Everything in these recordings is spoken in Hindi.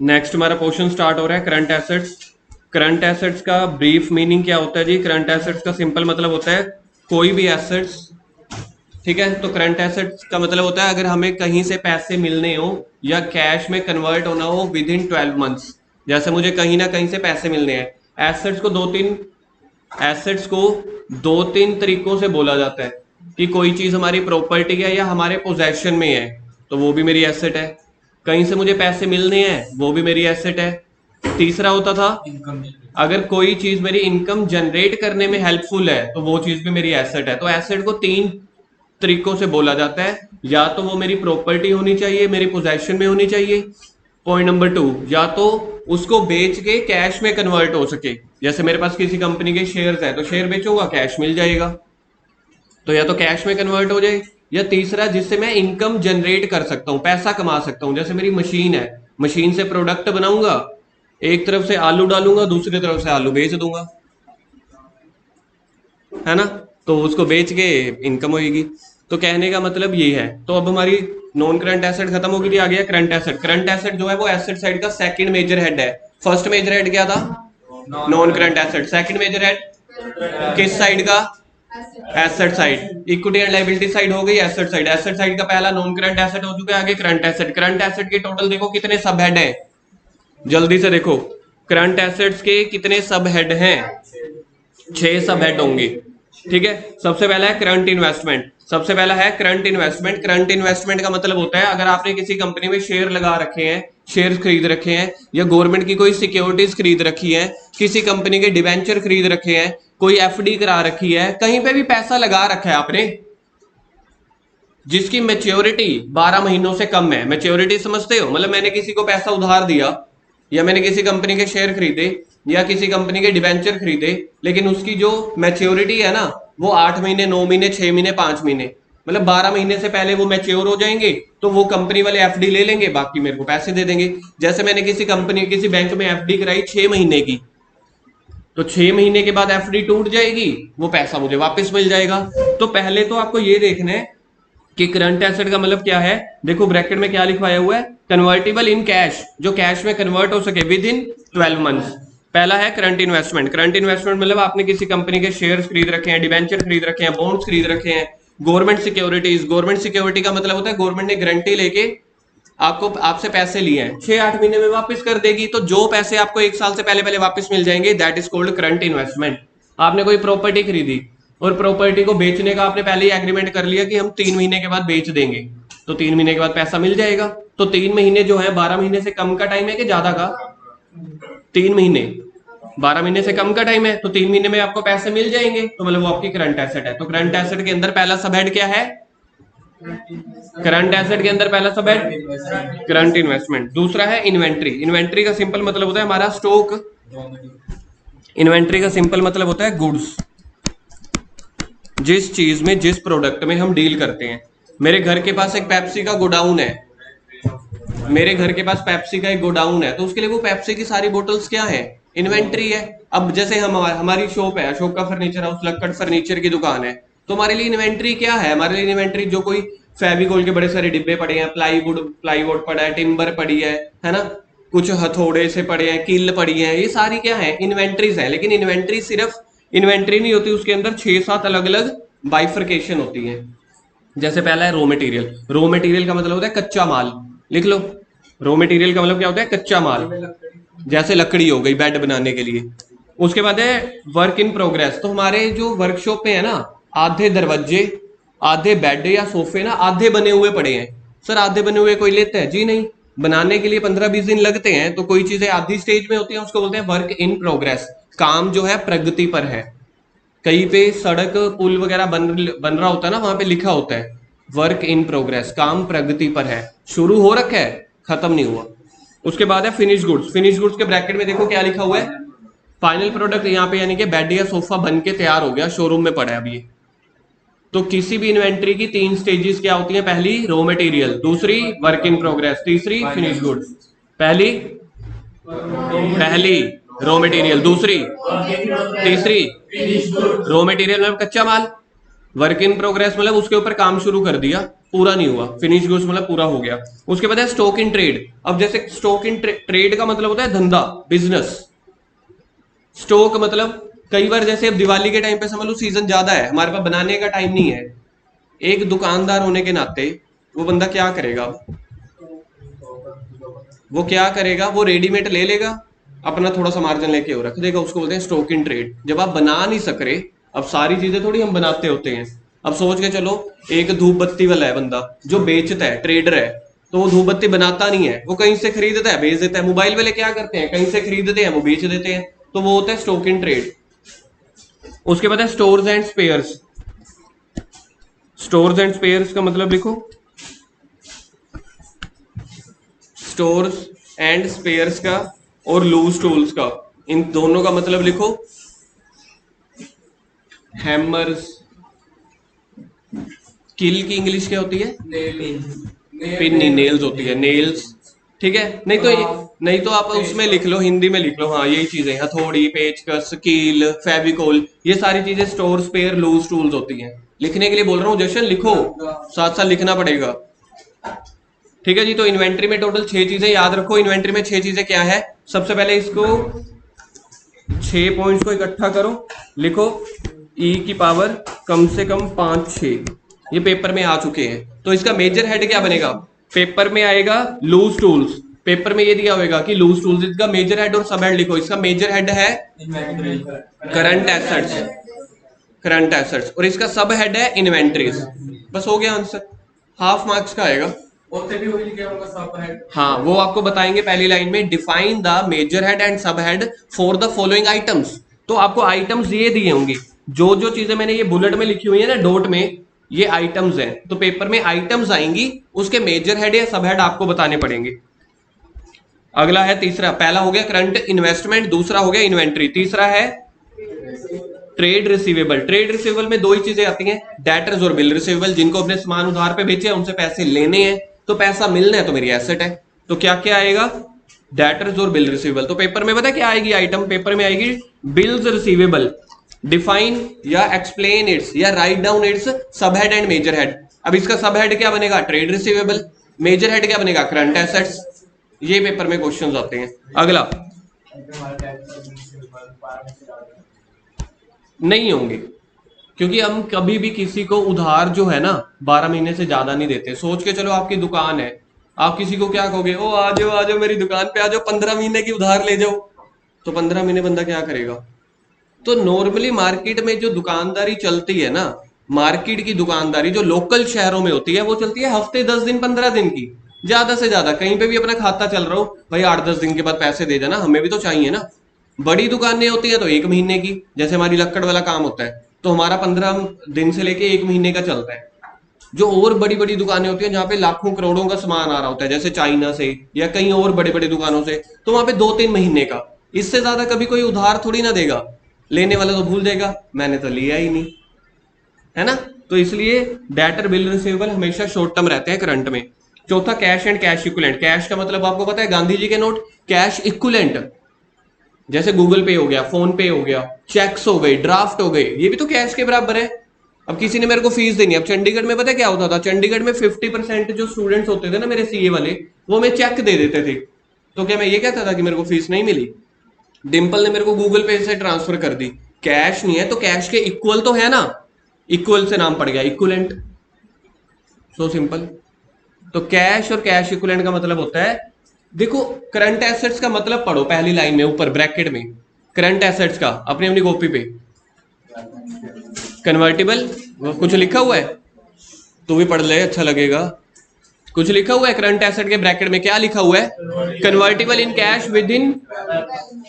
नेक्स्ट हमारा पोर्शन स्टार्ट हो रहा है करंट एसेट्स। करंट एसेट्स का ब्रीफ मीनिंग क्या होता है जी? करंट एसेट्स का सिंपल मतलब होता है कोई भी एसेट्स, ठीक है। तो करंट एसेट्स का मतलब होता है अगर हमें कहीं से पैसे मिलने हो या कैश में कन्वर्ट होना हो विद इन 12 मंथ्स। जैसे मुझे कहीं ना कहीं से पैसे मिलने हैं। एसेट्स को दो तीन तरीकों से बोला जाता है कि कोई चीज हमारी प्रॉपर्टी है या हमारे पोजेशन में है तो वो भी मेरी एसेट है। कहीं से मुझे पैसे मिलने हैं वो भी मेरी एसेट है। तीसरा होता था अगर कोई चीज मेरी इनकम जनरेट करने में हेल्पफुल है तो वो चीज भी मेरी एसेट है। तो एसेट को तीन तरीकों से बोला जाता है, या तो वो मेरी प्रॉपर्टी होनी चाहिए, मेरी पोजेशन में होनी चाहिए। पॉइंट नंबर 2, या तो उसको बेच के कैश में कन्वर्ट हो सके। जैसे मेरे पास किसी कंपनी के शेयर्स है तो शेयर बेचूंगा, कैश मिल जाएगा, तो या तो कैश में कन्वर्ट हो जाए। या तीसरा जिससे मैं इनकम जनरेट कर सकता हूं, पैसा कमा सकता हूं। जैसे मेरी मशीन है, मशीन से प्रोडक्ट बनाऊंगा, एक तरफ से आलू डालूंगा, दूसरी तरफ से आलू बेच दूंगा, है ना, तो उसको बेच के इनकम होगी। तो कहने का मतलब ये है। तो अब हमारी नॉन करंट एसेट खत्म हो गई थी, आ गया करंट एसेट। करंट एसेट जो है वो एसेट साइड का सेकंड मेजर हेड है। फर्स्ट मेजर हेड क्या था? Non current asset. Second major head किस साइड का? Asset side. Equity and liability side हो गई एसेट साइड। एसेट साइड का पहला नॉन करंट एसेट हो चुका है, आगे करंट एसेट। करंट एसेट के टोटल देखो कितने सब हेड है, जल्दी से देखो। करंट एसेट्स के कितने सब हेड हैं? 6 सब हेड होंगे, ठीक है। सबसे पहला है करंट इन्वेस्टमेंट। सबसे पहला है करंट इन्वेस्टमेंट। करंट इन्वेस्टमेंट का मतलब होता है अगर आपने किसी कंपनी में शेयर लगा रखे हैं, शेयर खरीद रखे हैं, या गवर्नमेंट की कोई सिक्योरिटीज खरीद रखी है, किसी कंपनी के डिवेंचर खरीद रखे हैं, कोई एफडी करा रखी है, कहीं पे भी पैसा लगा रखा है आपने जिसकी मेच्योरिटी 12 महीनों से कम है। मेच्योरिटी समझते हो? मतलब मैंने किसी को पैसा उधार दिया, या मैंने किसी कंपनी के शेयर खरीदे, या किसी कंपनी के डिवेंचर खरीदे, लेकिन उसकी जो मैच्योरिटी है ना वो 8 महीने, 9 महीने, 6 महीने, 5 महीने, मतलब 12 महीने से पहले वो मैच्योर हो जाएंगे, तो वो कंपनी वाले एफडी ले लेंगे, बाकी मेरे को पैसे दे देंगे। जैसे मैंने किसी कंपनी, किसी बैंक में एफडी कराई 6 महीने की, तो 6 महीने के बाद एफडी टूट जाएगी, वो पैसा मुझे वापस मिल जाएगा। तो पहले तो आपको ये देखना है कि करंट एसेट का मतलब क्या है। देखो ब्रैकेट में क्या लिखवाया हुआ है, कन्वर्टेबल इन कैश, जो कैश में कन्वर्ट हो सके विद इन 12 मंथ्स। पहला है करंट इन्वेस्टमेंट। करंट इन्वेस्टमेंट मतलब आपने किसी कंपनी के शेयर्स खरीद रखे हैं, डिवेंचर खरीद रखे हैं, बॉन्ड्स खरीद रखे हैं। गवर्नमेंट सिक्योरिटीज, गवर्नमेंट सिक्योरिटी का मतलब होता है गवर्नमेंट ने गारंटी लेके आपको, आपसे पैसे लिए हैं, 6-8 महीने में वापस कर देगी, तो जो पैसे आपको 1 साल से पहले पहले वापस मिल जाएंगे, that is called current investment. आपने कोई प्रॉपर्टी खरीदी और प्रॉपर्टी को बेचने का आपने पहले ही एग्रीमेंट कर लिया कि हम 3 महीने के बाद बेच देंगे, तो 3 महीने के बाद पैसा मिल जाएगा। तो 3 महीने जो है 12 महीने से कम का टाइम है कि ज्यादा का? 3 महीने 12 महीने से कम का टाइम है, तो 3 महीने में आपको पैसे मिल जाएंगे, तो मतलब वो आपकी करंट एसेट है। तो करंट एसेट के अंदर पहला सब हेड क्या है? करंट एसेट के अंदर पहला सब है करंट इन्वेस्टमेंट। दूसरा है इन्वेंट्री। इन्वेंट्री का सिंपल मतलब होता है हमारा स्टॉक। इन्वेंट्री का सिंपल मतलब होता है गुड्स, जिस चीज में, जिस प्रोडक्ट में हम डील करते हैं। मेरे घर के पास एक पेप्सी का गोडाउन है, मेरे घर के पास पेप्सी का एक गोडाउन है, तो उसके लिए वो पेप्सी की सारी बोतल्स क्या है? इन्वेंट्री है। अब जैसे हमारी शॉप है, अशोक का फर्नीचर हाउस, लक्कड़ फर्नीचर की दुकान है, तो हमारे लिए इन्वेंट्री क्या है? हमारे लिए इन्वेंट्री जो कोई फेविकोल के बड़े सारे डिब्बे पड़े हैं, प्लाईवुड पड़ा है, टिम्बर पड़ी है ना, कुछ हथौड़े से पड़े हैं, किल पड़ी है, ये सारी क्या है? इन्वेंट्रीज है। लेकिन इन्वेंट्री सिर्फ इन्वेंट्री नहीं होती, उसके अंदर 6-7 अलग अलग बाइफर्केशन होती है। जैसे पहला है रॉ मटेरियल। रॉ मटेरियल का मतलब होता है कच्चा माल, लिख लो। रॉ मटेरियल का मतलब क्या होता है? कच्चा माल, जैसे लकड़ी हो गई बेड बनाने के लिए। उसके बाद है वर्क इन प्रोग्रेस। तो हमारे जो वर्कशॉप में है ना, आधे दरवाजे, आधे बेड या सोफे ना आधे बने हुए पड़े हैं। सर आधे बने हुए कोई लेता है? जी नहीं, बनाने के लिए 15-20 दिन लगते हैं। तो कोई चीजें आधी स्टेज में होती हैं, उसको बोलते हैं वर्क इन प्रोग्रेस। काम जो है प्रगति पर है। कहीं पे सड़क, पुल वगैरह बन रहा होता है ना, वहां पे लिखा होता है वर्क इन प्रोग्रेस, काम प्रगति पर है, शुरू हो रखा है, खत्म नहीं हुआ। उसके बाद है फिनिश गुड्स। फिनिश गुड्स के ब्रैकेट में देखो क्या लिखा हुआ है, फाइनल प्रोडक्ट। यहाँ पे यानी कि बेड या सोफा बन के तैयार हो गया, शोरूम में पड़ा है अभी। तो किसी भी इन्वेंट्री की 3 स्टेजेस क्या होती है? पहली रॉ मटेरियल, दूसरी वर्क इन प्रोग्रेस, तीसरी फिनिश गुड्स। पहली पहली रॉ मटेरियल, दूसरी, तीसरी रॉ मटेरियल मतलब कच्चा माल, वर्क इन प्रोग्रेस मतलब उसके ऊपर काम शुरू कर दिया, पूरा नहीं हुआ, फिनिश गुड्स मतलब पूरा हो गया। उसके बाद है स्टॉक इन ट्रेड। अब जैसे स्टॉक इन ट्रेड का मतलब होता है धंधा, बिजनेस। स्टॉक मतलब कई बार जैसे अब दिवाली के टाइम पे समझ लो सीजन ज्यादा है, हमारे पास बनाने का टाइम नहीं है, एक दुकानदार होने के नाते वो बंदा क्या करेगा, वो क्या करेगा, वो रेडीमेड ले लेगा, अपना थोड़ा सा मार्जिन लेके वो रख देगा, उसको बोलते हैं स्टॉक इन ट्रेड। जब आप बना नहीं सक रहे, अब सारी चीजें थोड़ी हम बनाते होते हैं। अब सोच के चलो एक धूप बत्ती वाला है बंदा जो बेचता है, ट्रेडर है, तो वो धूप बत्ती बनाता नहीं है, वो कहीं से खरीदता है बेच देता है। मोबाइल वाले क्या करते हैं, कहीं से खरीदते हैं वो बेच देते हैं, तो वो होता है स्टॉक इन ट्रेड। उसके बाद है stores and spheres. Stores and spheres का मतलब लिखो, स्टोर्स एंड स्पेयर्स का और लूज टूल्स का, इन दोनों का मतलब लिखो। हैमर्स, किल की इंग्लिश क्या होती है, पिन नहीं, नेल्स होती है, नेल्स। ठीक है, नहीं तो आप उसमें लिख लो, हिंदी में लिख लो, हाँ यही चीजें, हथौड़ी, पेचकस, कील, फेविकोल, ये सारी चीजें स्टोर, स्पेयर, लूज टूल्स होती हैं। लिखने के लिए बोल रहा हूँ जशन, लिखो, साथ साथ लिखना पड़ेगा। ठीक है जी, तो इन्वेंट्री में टोटल 6 चीजें याद रखो। इन्वेंट्री में 6 चीजें क्या है, सबसे पहले इसको 6 पॉइंट्स को इकट्ठा करो, लिखो ई की पावर कम से कम 5 6, ये पेपर में आ चुके हैं। तो इसका मेजर हेड क्या बनेगा, पेपर में आएगा लूज टूल्स, पेपर में ये दिया होगा कि लूज टूल्स, इसका मेजर हेड और सब हेड लिखो। इसका मेजर हेड है करंट एसेट्स, करंट एसेट्स, और इसका सब हेड है इन्वेंट्रीज। बस हो गया आंसर, हाफ मार्क्स का आएगा। हाँ, वो आपको बताएंगे पहली लाइन में, define the major head and sub head for the following items. तो आपको आइटम्स ये दिए होंगे, जो जो चीजें मैंने ये बुलेट में लिखी हुई है ना, डॉट में, ये आइटम्स हैं। तो पेपर में आइटम्स आएंगी, उसके मेजर हेड या सब हेड आपको बताने पड़ेंगे। अगला है तीसरा, पहला हो गया करंट इन्वेस्टमेंट, दूसरा हो गया इन्वेंट्री, तीसरा है ट्रेड रिसीवेबल। ट्रेड रिसीवेबल में 2 ही चीजें आती हैं, डेटर्स और बिल रिसीवेबल। जिनको अपने सामान उधार पे बेचे हैं उनसे पैसे लेने हैं, तो पैसा मिलना है तो मेरी एसेट है। तो क्या क्या आएगा, डेटर्स और बिल रिसीवेबल। तो पेपर में पता क्या आएगी आइटम, पेपर में आएगी बिल्स रिसीवेबल। डिफाइन या एक्सप्लेन इट्स या राइट डाउन इट्स सब हेड एंड मेजर हेड। अब इसका सब हेड क्या बनेगा, ट्रेड रिसीवेबल, मेजर हेड क्या बनेगा, करंट एसेट्स। ये पेपर में क्वेश्चंस आते हैं। अगला नहीं होंगे, क्योंकि हम कभी भी किसी को उधार जो है ना 12 महीने से ज्यादा नहीं देते। सोच के चलो आपकी दुकान है, आप किसी को क्या कहोगे, ओ आ जाओ मेरी दुकान पे आ जाओ, 15 महीने की उधार ले जाओ। तो 15 महीने बंदा क्या करेगा। तो नॉर्मली मार्केट में जो दुकानदारी चलती है ना, मार्केट की दुकानदारी जो लोकल शहरों में होती है, वो चलती है हफ्ते 10 दिन 15 दिन की, ज्यादा से ज्यादा। कहीं पे भी अपना खाता चल रहा हो, भाई 8-10 दिन के बाद पैसे दे देना, हमें भी तो चाहिए ना। बड़ी दुकानें होती है तो 1 महीने की, जैसे हमारी लक्कड़ वाला काम होता है, तो हमारा 15 दिन से लेके 1 महीने का चलता है। जो और बड़ी बड़ी दुकानें होती हैं जहाँ पे लाखों करोड़ों का सामान आ रहा होता है, जैसे चाइना से या कहीं और बड़े बड़े दुकानों से, तो वहां पे 2-3 महीने का, इससे ज्यादा कभी कोई उधार थोड़ी ना देगा। लेने वाला तो भूल जाएगा मैंने तो लिया ही नहीं, है ना। तो इसलिए डेटर बिल रिसीवेबल हमेशा शॉर्ट टर्म रहते हैं करंट में। चौथा cash and cash equivalent. Cash का मतलब आपको पता है, गांधी जी के नोट, कैश इक्विवेलेंट, जैसे गूगल पे हो गया, फोन पे हो गया, चेक्स हो गए, ड्राफ्ट हो गए, ये भी तो कैश के बराबर है। अब किसी ने मेरे को फीस देनी है, अब चंडीगढ़ में पता है क्या होता था, चंडीगढ़ में 50% जो स्टूडेंट्स होते थे ना मेरे सीए वाले, वो मैं चेक दे देते थे। तो क्या मैं ये कहता था कि मेरे को फीस नहीं मिली, डिम्पल ने मेरे को गूगल पे से ट्रांसफर कर दी, कैश नहीं है तो कैश के इक्वल तो है ना, इक्वल से नाम पड़ गया इक्वलेंट, सो सिंपल। तो कैश और कैश इक्वलेंट का मतलब होता है, देखो करंट एसेट्स का मतलब पढ़ो पहली लाइन में ऊपर ब्रैकेट में, करंट एसेट्स का अपनी अपनी कॉपी पे, कन्वर्टिबल कुछ लिखा हुआ है तो भी पढ़ ले, अच्छा लगेगा। कुछ लिखा हुआ है करंट एसेट के ब्रैकेट में, क्या लिखा हुआ है, convertible in cash with in.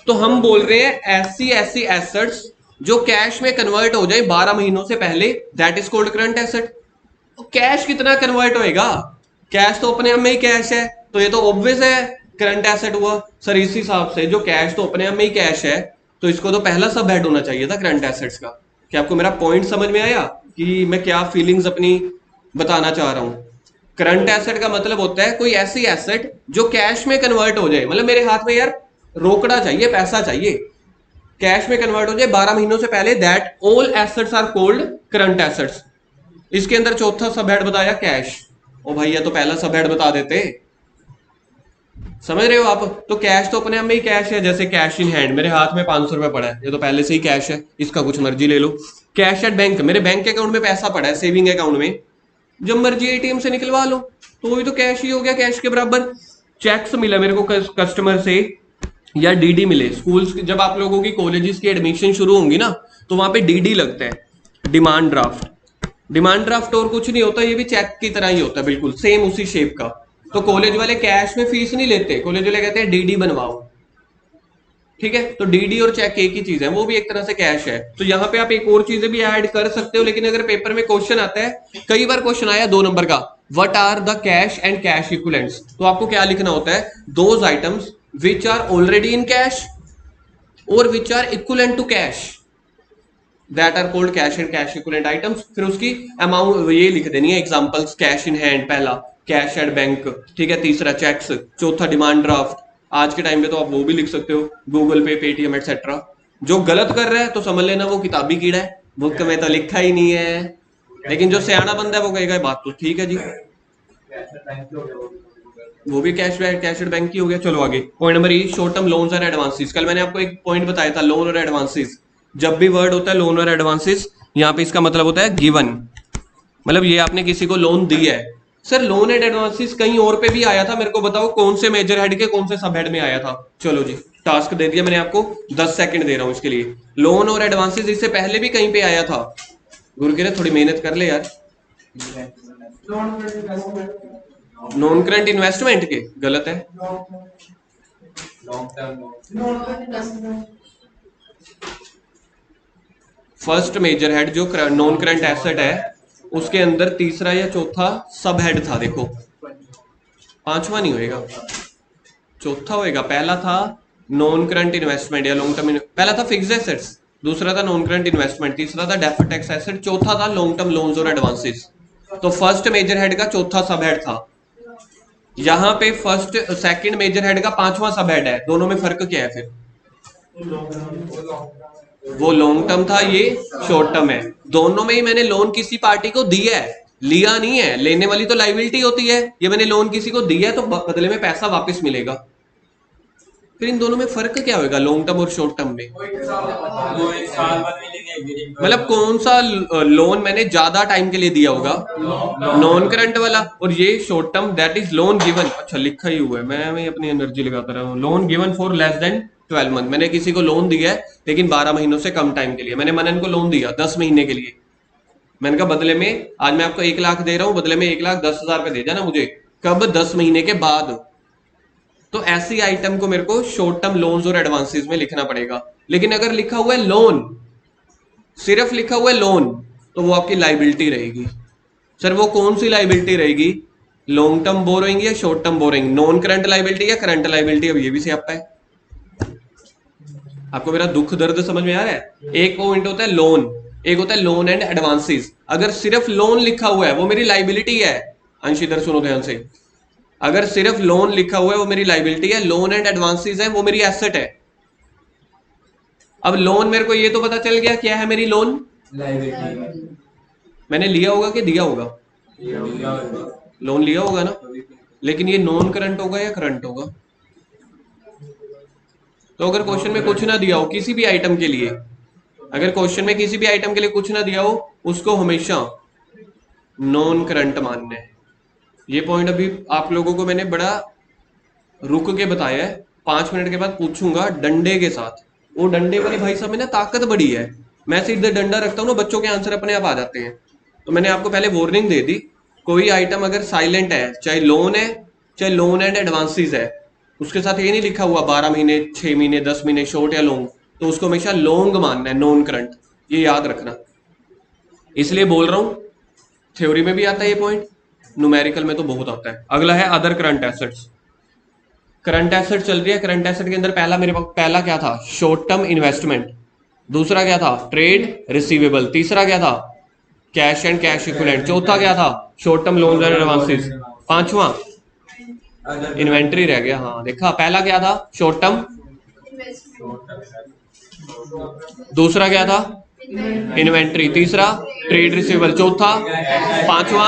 तो हम बोल रहे हैं ऐसी ऐसी एसेट्स जो कैश में कन्वर्ट हो जाए 12 महीनों से पहले, that is called current asset. Cash कितना कन्वर्ट होएगा, कैश तो अपने आप में ही कैश है, तो ये तो ऑब्वियस है करंट एसेट हुआ। सर इस हिसाब से जो कैश तो अपने आप में ही कैश है, तो इसको तो पहला सब हेड होना चाहिए था करंट एसेट्स का। क्या आपको मेरा पॉइंट समझ में आया कि मैं क्या फीलिंग्स अपनी बताना चाह रहा हूं। करंट एसेट का मतलब होता है कोई ऐसी एसेट जो कैश में कन्वर्ट हो जाए, मतलब मेरे हाथ में यार रोकड़ा चाहिए, पैसा चाहिए, कैश में कन्वर्ट हो जाए 12 महीनों से पहले, that all assets are called current assets. इसके अंदर चौथा सब हेड बताया कैश। ओ भैया तो पहला सब हेड बता देते। समझ रहे हो आप? तो कैश तो अपने आप में ही कैश है, जैसे कैश इन हैंड, मेरे हाथ में 500 रुपए पड़ा है, ये तो पहले से ही कैश है, इसका कुछ मर्जी ले लो। कैश एट बैंक, मेरे बैंक अकाउंट में पैसा पड़ा है, सेविंग अकाउंट में, जब मर्जी एटीएम से निकलवा लो, तो वो भी तो कैश ही हो गया, कैश के बराबर। चेक्स मिला मेरे को कस्टमर से, या डीडी मिले, स्कूल्स जब आप लोगों की कॉलेजेस की एडमिशन शुरू होंगी ना, तो वहां पे डीडी लगता है, डिमांड ड्राफ्ट। डिमांड ड्राफ्ट और कुछ नहीं होता, ये भी चेक की तरह ही होता है, बिल्कुल सेम उसी शेप का। तो कॉलेज वाले कैश में फीस नहीं लेते, कॉलेज वाले कहते हैं डीडी बनवाओ, ठीक है? तो डीडी और चेक एक ही चीज है, वो भी एक तरह से कैश है। तो यहाँ पे आप एक और चीजें भी ऐड कर सकते हो, लेकिन अगर पेपर में क्वेश्चन आता है, कई बार क्वेश्चन आया 2 नंबर का, what are the cash and cash equivalents, तो आपको क्या लिखना होता है? Those items which are already in cash और which are equivalent to cash, that are called cash and cash equivalent items. फिर उसकी अमाउंट ये लिख देनी है, एग्जांपल्स, कैश इन हैंड पहला, कैश एट बैंक, ठीक है, तीसरा चेक्स, चौथा डिमांड ड्राफ्ट। आज के टाइम पे तो आप वो भी लिख सकते हो, गूगल पे, पेटीएम एटसेट्रा। जो गलत कर रहा है तो समझ लेना वो किताबी कीड़ा है, बुक में तो लिखा ही नहीं है, लेकिन जो सियाना बंदा है वो कहेगा बात तो ठीक है जी, वो भी कैश एट बैंक की हो गया। चलो आगे, point number E, short term loans and advances. कल मैंने आपको एक पॉइंट बताया था, लोन और एडवांसेस। जब भी वर्ड होता है लोन और एडवांसेस, यहाँ पे इसका मतलब होता है गिवन, मतलब ये आपने किसी को लोन दिया है। सर लोन एंड एडवांसेस कहीं और पे भी आया था, मेरे को बताओ कौन से मेजर हेड के कौन से सब हेड में आया था। चलो जी, टास्क दे दिया मैंने आपको, 10 सेकंड दे रहा हूं इसके लिए। लोन और एडवांसेस इससे पहले भी कहीं पे आया था, गुरुकिरत थोड़ी मेहनत कर ले यार। नॉन करंट इन्वेस्टमेंट के, गलत है। फर्स्ट मेजर हेड जो नॉन करंट एसेट है, उसके अंदर तीसरा या चौथा सब हेड था, देखो पांचवा नहीं होएगा, चौथा होएगा। पहला था नॉन करंट इन्वेस्टमेंट या लॉन्ग टर्म, पहला था फिक्स्ड एसेट्स, दूसरा था नॉन करंट इन्वेस्टमेंट, तीसरा था डेफर्ड टैक्स एसेट, चौथा था लॉन्ग टर्म लोन्स और एडवांसेस। तो फर्स्ट मेजर हेड का चौथा सब हेड था, यहाँ पे फर्स्ट सेकंड मेजर हेड का पांचवा सब हेड है, दोनों में फर्क क्या है फिर? वो लॉन्ग टर्म था, ये शॉर्ट टर्म है। दोनों में ही मैंने लोन किसी पार्टी को दिया है, लिया नहीं है, लेने वाली तो लाइबिलिटी होती है, ये मैंने लोन किसी को दिया है तो बदले में पैसा वापस मिलेगा। फिर इन दोनों में फर्क क्या होगा लॉन्ग टर्म और शॉर्ट टर्म में? मतलब कौन सा लोन मैंने ज्यादा टाइम के लिए दिया होगा? नॉन करंट वाला। और ये short term, that is loan given, अच्छा लिखा ही हुआ है, मैं अपनी एनर्जी लगाता रहा हूँ। Loan given for less than 12 month, मैंने किसी को लोन दिया है लेकिन 12 महीनों से कम टाइम के लिए। मैंने मनन को लोन दिया 10 महीने के लिए, मैंने कहा बदले में आज मैं आपको 1 लाख दे रहा हूं, बदले में 1,10,000 रुपए दे जाना मुझे, कब? 10 महीने के बाद। तो ऐसी आइटम को मेरे को शॉर्ट टर्म लोन्स और एडवांसेस में लिखना पड़ेगा। लेकिन अगर लिखा हुआ है लोन, सिर्फ लिखा हुआ है लोन, तो वो आपकी लाइबिलिटी रहेगी। सर वो कौन सी लाइबिलिटी रहेगी? लॉन्ग टर्म बोरोइंग या short term borrowing, non current liability या करंट लाइबिलिटी? अब ये भी सियापा है। आपको मेरा दुख दर्द समझ में आ रहा है? एक पॉइंट होता है लोन, एक होता है लोन एंड एडवांसेस। अगर सिर्फ लोन लिखा हुआ है वो मेरी लाइबिलिटी है, अंश इधर सुनो ध्यान से, अगर सिर्फ लोन लिखा हुआ है वो मेरी लाइबिलिटी है, लोन एंड एडवांसेस है वो मेरी एसेट है। अब लोन मेरे को ये तो पता चल गया क्या है मेरी लोन, लाइबिलिटी। मैंने लिया होगा कि दिया होगा? लोन लिया होगा ना, लेकिन ये नॉन करंट होगा या करंट होगा? तो अगर क्वेश्चन में कुछ ना दिया हो किसी भी आइटम के लिए, अगर क्वेश्चन में किसी भी आइटम के लिए कुछ ना दिया हो, उसको हमेशा नॉन करंट मानना है। ये पॉइंट अभी आप लोगों को मैंने बड़ा रुक के बताया है, 5 मिनट के बाद पूछूंगा डंडे के साथ। वो डंडे वाली भाई साहब में ना ताकत बड़ी है, मैं सीधे डंडा रखता हूँ ना, बच्चों के आंसर अपने आप आ जाते हैं। तो मैंने आपको पहले वार्निंग दे दी, कोई आइटम अगर साइलेंट है, चाहे लोन है चाहे लोन एंड एडवांसेस है, उसके साथ ये नहीं लिखा हुआ 12 महीने 6 महीने 10 महीने शॉर्ट या लॉन्ग, तो उसको हमेशा लॉन्ग मानना है, नॉन करंट, ये याद रखना। इसलिए बोल रहा हूं, थ्योरी में भी आता है ये पॉइंट, न्यूमेरिकल में तो बहुत आता है। अगला है other current assets. Current asset चल रही है, करंट एसेट के अंदर पहला मेरे पास पहला क्या था? शॉर्ट टर्म इन्वेस्टमेंट, दूसरा क्या था? ट्रेड रिसीवेबल, तीसरा क्या था? कैश एंड कैश इक्विवेलेंट, चौथा क्या था? Short term loans and advances, पांचवा इन्वेंट्री रह गया। हाँ देखा, पहला क्या था? शॉर्ट टर्म, दूसरा क्या था? इन्वेंट्री, तीसरा ट्रेड रिसीवेबल, चौथा, पांचवा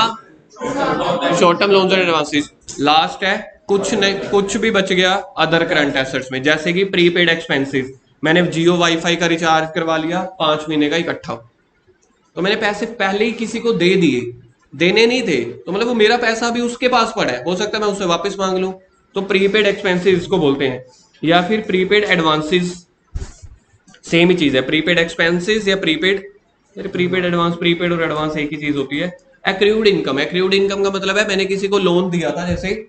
short term loans and advances. Last है कुछ नहीं, कुछ भी बच गया अदर करंट एसेट्स में, जैसे कि प्रीपेड एक्सपेंसेस। मैंने जियो वाईफाई का रिचार्ज करवा लिया 5 महीने का इकट्ठा, तो मैंने पैसे पहले ही किसी को दे दिए, देने नहीं थे, तो मतलब वो मेरा पैसा भी उसके पास पड़ा है, हो सकता है मैं उससे वापस मांग लूं, तो प्रीपेड एक्सपेंसेस इसको बोलते हैं। या फिर प्रीपेड एडवांसेस, सेम ही चीज है, प्रीपेड एक्सपेंसेस या प्रीपेड, प्रीपेड एडवांस, प्रीपेड और एडवांस एक ही चीज होती है। एक्रूड इनकम, एक्रूड इनकम का मतलब है मैंने किसी को लोन दिया था, जैसे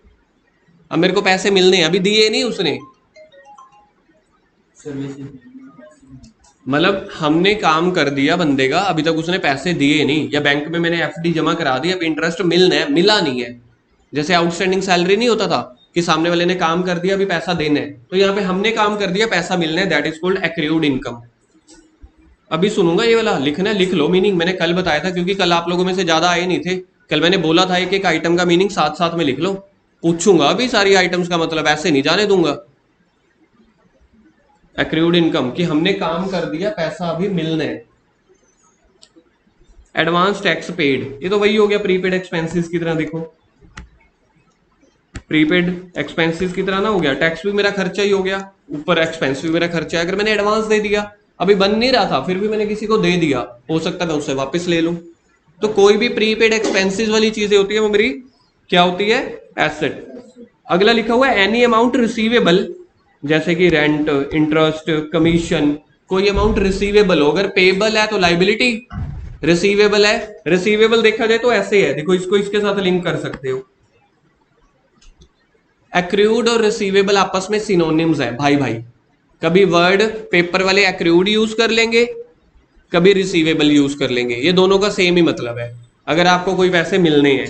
अब मेरे को पैसे मिलने हैं, अभी दिए नहीं उसने, मतलब हमने काम कर दिया बंदे का, अभी तक उसने पैसे दिए नहीं, या बैंक में मैंने एफडी जमा करा दी, अब इंटरेस्ट मिलना है, मिला नहीं है। जैसे आउटस्टैंडिंग सैलरी नहीं होता था कि सामने वाले ने काम कर दिया अभी पैसा देना है, तो यहाँ पे हमने काम कर दिया पैसा मिलना है, that is called accrued income. अभी सुनूंगा ये वाला, लिखना है लिख लो मीनिंग, मैंने कल बताया था क्योंकि कल आप लोगों में से ज्यादा आए नहीं थे, कल मैंने बोला था एक एक आइटम का मीनिंग साथ साथ में लिख लो, पूछूंगा अभी सारी आइटम्स का मतलब, ऐसे नहीं जाने दूंगा। एक्रूड इनकम कि हमने काम कर दिया पैसा अभी मिलना है। एडवांस टैक्स पेड, ये तो वही हो गया प्रीपेड एक्सपेंसेस की तरह, देखो प्रीपेड एक्सपेंसेस की तरह ना हो गया, टैक्स भी मेरा खर्चा ही हो गया, ऊपर एक्सपेंस भी मेरा खर्चा है। अगर मैंने एडवांस दे दिया, अभी बन नहीं रहा था फिर भी मैंने किसी को दे दिया, हो सकता है मैं उससे वापस ले लूं। तो कोई भी प्रीपेड एक्सपेंसेस वाली चीजें होती है वो मेरी क्या होती है, एसेट। अगला लिखा हुआ है एनी अमाउंट रिसीवेबल, जैसे कि रेंट, इंटरेस्ट, कमीशन, कोई अमाउंट रिसीवेबल हो, अगर पेबल है तो लाइबिलिटी, रिसीवेबल है, रिसीवेबल देखा जाए तो ऐसे है, देखो इसको इसके साथ लिंक कर सकते हो। एक्रूड और रिसीवेबल आपस में सिनोनिम्स है भाई भाई, कभी वर्ड पेपर वाले एक्रूड यूज कर लेंगे, कभी रिसीवेबल यूज कर लेंगे, ये दोनों का सेम ही मतलब है, अगर आपको कोई पैसे मिलने हैं।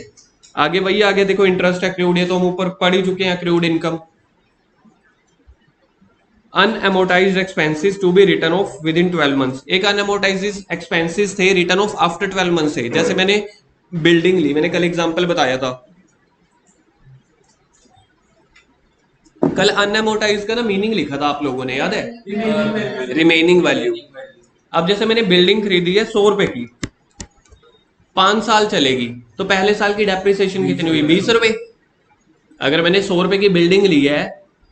आगे वही आगे देखो इंटरेस्ट एक्रूड है, तो हम ऊपर पढ़ ही चुके हैं accrued income. Unamortised expenses to be written off within 12 months, एक अनएमोटाइज्ड एक्सपेंसेस थे रिटर्न ऑफ आफ्टर 12 मंथ्स से, जैसे मैंने बिल्डिंग ली, मैंने कल एग्जांपल बताया था, कल अनएमोटाइज का ना मीनिंग लिखा था आप लोगों ने, याद है, रिमेनिंग वैल्यू। अब जैसे मैंने बिल्डिंग खरीदी है 100 रुपए की, 5 साल चलेगी, तो पहले साल की डेप्रिसिएशन कितनी हुई, 20 रुपए। अगर मैंने 100 रुपए की बिल्डिंग ली है,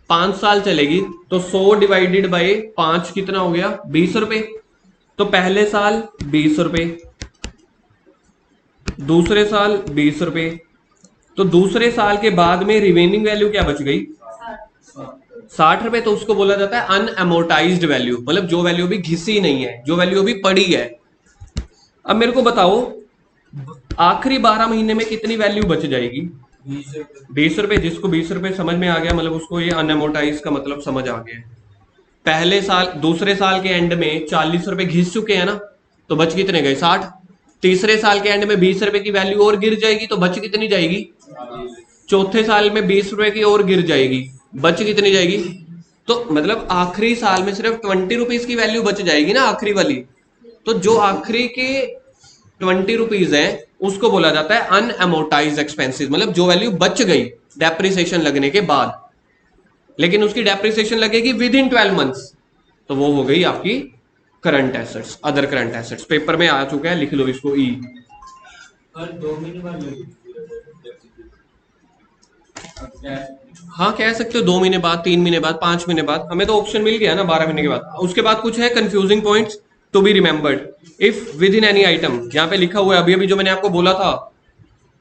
5 साल चलेगी, तो 100 डिवाइडेड बाई 5 कितना हो गया, 20 रुपए। तो पहले साल 20 रुपए, दूसरे साल 20 रुपए, तो दूसरे साल के बाद में रिमेनिंग वैल्यू क्या बच गई, 60 रुपए, तो उसको बोला जाता है अनएमोटाइज्ड वैल्यू, मतलब जो वैल्यू भी घिसी नहीं है, जो वैल्यू भी पड़ी है। अब मेरे को बताओ आखिरी 12 महीने में कितनी वैल्यू बच जाएगी, 20 रुपए। जिसको 20 रुपए समझ में आ गया, मतलब उसको ये अनएमोटाइज का मतलब समझ आ गया। पहले साल, दूसरे साल के एंड में 40 रुपए घिस चुके हैं ना, तो बच कितने गए, 60। तीसरे साल के एंड में 20 रुपए की वैल्यू और गिर जाएगी, तो बच कितनी जाएगी, चौथे साल में 20 रुपए की और गिर जाएगी, बच कितनी जाएगी। तो मतलब आखिरी साल में सिर्फ 20 रुपीज की वैल्यू बच जाएगी ना, आखिरी वाली। तो जो आखिरी के 20 रुपीज है उसको बोला जाता है अनएमोटाइज एक्सपेंसेस, मतलब जो वैल्यू बच गई डेप्रिसिएशन लगने के बाद, लेकिन उसकी डेप्रिसिएशन लगेगी विद इन 12 मंथ्स, तो वो हो गई आपकी current assets, other current assets. Paper में आ चुका है, लिख लो इसको ई। हाँ कह सकते हो 2 महीने बाद, 3 महीने बाद, 5 महीने बाद, हमें तो ऑप्शन मिल गया ना 12 महीने के बाद। उसके बाद कुछ है confusing points to be remembered if within any item, यहाँ पे लिखा हुआ है अभी अभी जो मैंने आपको बोला था,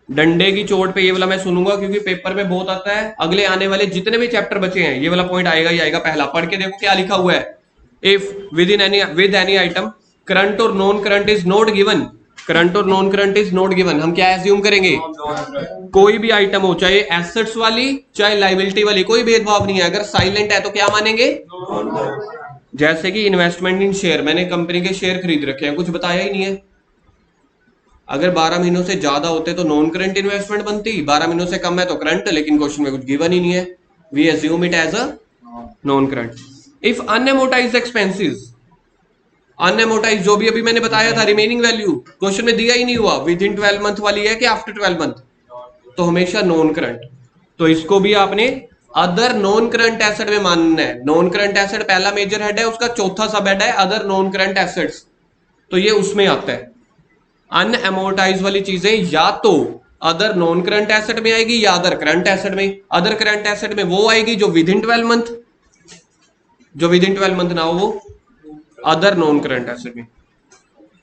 डंडे की चोट पे, ये वाला मैं सुनूंगा क्योंकि पेपर में बहुत आता है, अगले आने वाले जितने भी चैप्टर बचे हैं ये वाला पॉइंट आएगा ही आएगा। पहला पढ़ के देखो क्या लिखा हुआ है, if with any item current और non current is not given, current और non current is not given, हम क्या एज्यूम करेंगे, कोई भी आइटम हो, चाहे एसेट्स वाली चाहे लाइबिलिटी वाली, कोई भेदभाव नहीं है, अगर साइलेंट है तो क्या मानेंगे। जैसे कि इन्वेस्टमेंट इन शेयर, मैंने कंपनी के शेयर खरीद रखे हैं, कुछ बताया ही नहीं है। अगर 12 महीनों से ज्यादा होते तो नॉन करंट इन्वेस्टमेंट बनती, 12 महीनों से कम है तो करंट, लेकिन क्वेश्चन में कुछ गिवन ही नहीं है, we assume it as a non current. If unamortised expenses, unamortise जो भी अभी मैंने बताया था रिमेनिंग वैल्यू, क्वेश्चन में दिया ही नहीं हुआ विद इन 12 मंथ वाली है कि आफ्टर 12 मंथ, तो हमेशा नॉन करंट। तो इसको भी आपने अदर नॉन करंट एसेट में मानना है। नॉन करंट एसेट पहला मेजर हेड है, उसका चौथा सब हेड है अदर नॉन करंट एसेट्स, तो ये उसमें आता है। अनएमोटाइज वाली चीजें या तो अदर नॉन करंट एसेट में आएगी या अदर करंट एसेट में? अदर करंट एसेट में वो आएगी जो विद इन 12 मंथ, जो विद इन 12 मंथ ना हो वो अदर नॉन करंट एसेट में।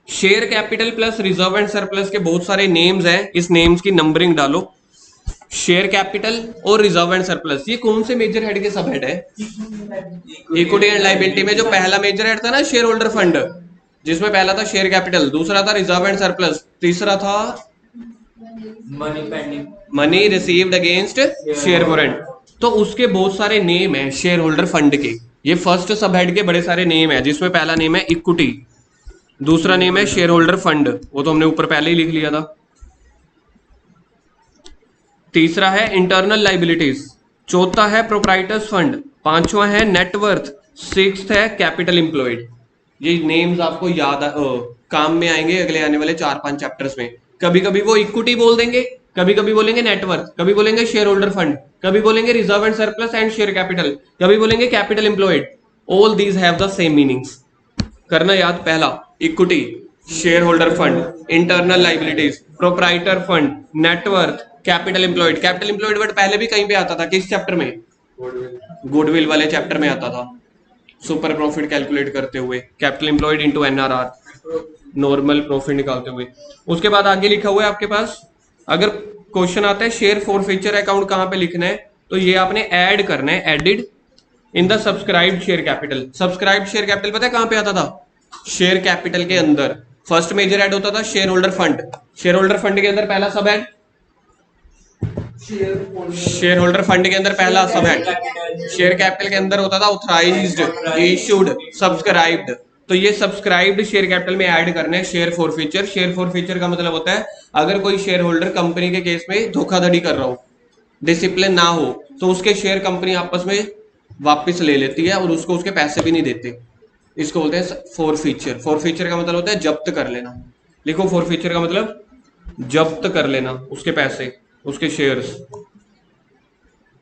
Share capital plus reserve and surplus के बहुत सारे नेम्स हैं, इस नेम्स की नंबरिंग डालो। शेयर कैपिटल और रिजर्व एंड सरप्लस, ये कौन से मेजर हेड के सब हेड है? इक्विटी एंड लायबिलिटी में जो पहला मेजर हेड था ना शेयर होल्डर फंड, जिसमें पहला था शेयर कैपिटल, दूसरा था रिजर्व एंड सरप्लस, तीसरा था money pending, money received against share warrant. तो उसके बहुत सारे नेम है शेयर होल्डर फंड के। ये फर्स्ट सब हेड के बड़े सारे नेम है, जिसमें पहला नेम है इक्विटी, दूसरा नेम है शेयर होल्डर फंड, वो तो हमने ऊपर पहले ही लिख लिया था। तीसरा है इंटरनल लाइबिलिटीज, चौथा है प्रोप्राइटर्स फंड, पांचवा है नेटवर्थ, सिक्स्थ है कैपिटल एम्प्लॉयड। ये नेम्स आपको याद काम में आएंगे अगले आने वाले 4-5 चैप्टर्स में। कभी कभी वो इक्विटी बोल देंगे, कभी कभी बोलेंगे नेटवर्थ, कभी बोलेंगे शेयर होल्डर फंड, कभी बोलेंगे reserve and surplus and share capital, कभी बोलेंगे capital employed. All these have the same meanings. करना याद, पहला equity, share holder fund, internal liabilities, proprietor fund, net worth, capital employed. Capital employed word पहले भी कहीं पे आता था, किस चैप्टर में? गुडविल वाले चैप्टर में आता था, सुपर प्रॉफिट कैलकुलेट करते हुए, capital employed into NRR, normal profit निकालते हुए। उसके बाद आगे लिखा हुआ है आपके पास, अगर क्वेश्चन आता है शेयर फॉरफीचर अकाउंट कहां पे लिखना है, तो ये आपने ऐड करना है, added in the subscribed share capital. Subscribed share capital पता है कहां पे आता था? शेयर कैपिटल के अंदर फर्स्ट मेजर ऐड होता था share holder fund. Share holder fund के अंदर पहला सब ऐड, शेयर होल्डर फंड के अंदर पहला सब हेड शेयर कैपिटल के अंदर होता था ऑथराइज्ड, इशूड, सब्सक्राइब्ड। तो ये सब्सक्राइब्ड शेयर कैपिटल में ऐड करने हैं शेयर फॉरफीचर। शेयर फॉरफीचर का मतलब होता है अगर कोई शेयर होल्डर कंपनी के केस में धोखाधड़ी कर रहा हो, डिसिप्लिन ना हो, तो उसके शेयर कंपनी आपस में वापस ले लेती है और उसको उसके पैसे भी नहीं देते। इसको बोलते हैं फॉरफीचर। फॉरफीचर का मतलब होता है जब्त कर लेना। लिखो, फॉरफीचर का मतलब जब्त कर लेना उसके पैसे, उसके शेयर्स।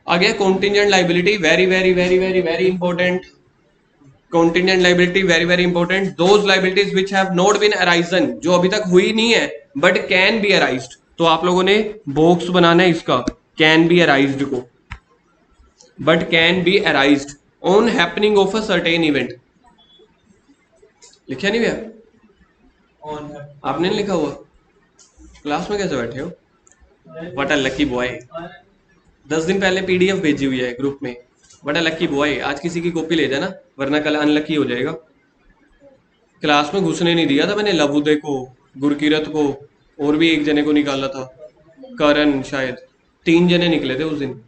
आगे contingent liability, very very very very very important. Contingent liability very very important. Those liabilities which have not been arisen, जो अभी तक हुई नहीं है बट कैन बी अराइज्ड। तो आप लोगों ने बॉक्स बनाना है इसका, कैन बी अराइज्ड को, but can be arised on happening of a certain event. लिखा नहीं भैया? आपने नहीं लिखा हुआ? क्लास में कैसे बैठे हो? What a lucky boy. 10 दिन पहले पीडीएफ भेजी हुई है ग्रुप में। What a lucky boy. आज किसी की कॉपी ले जाना वरना कल अनलकी हो जाएगा। क्लास में घुसने नहीं दिया था मैंने लबुदे को, गुरकीरत को, और भी एक जने को निकाला था, करण, शायद 3 जने निकले थे उस दिन।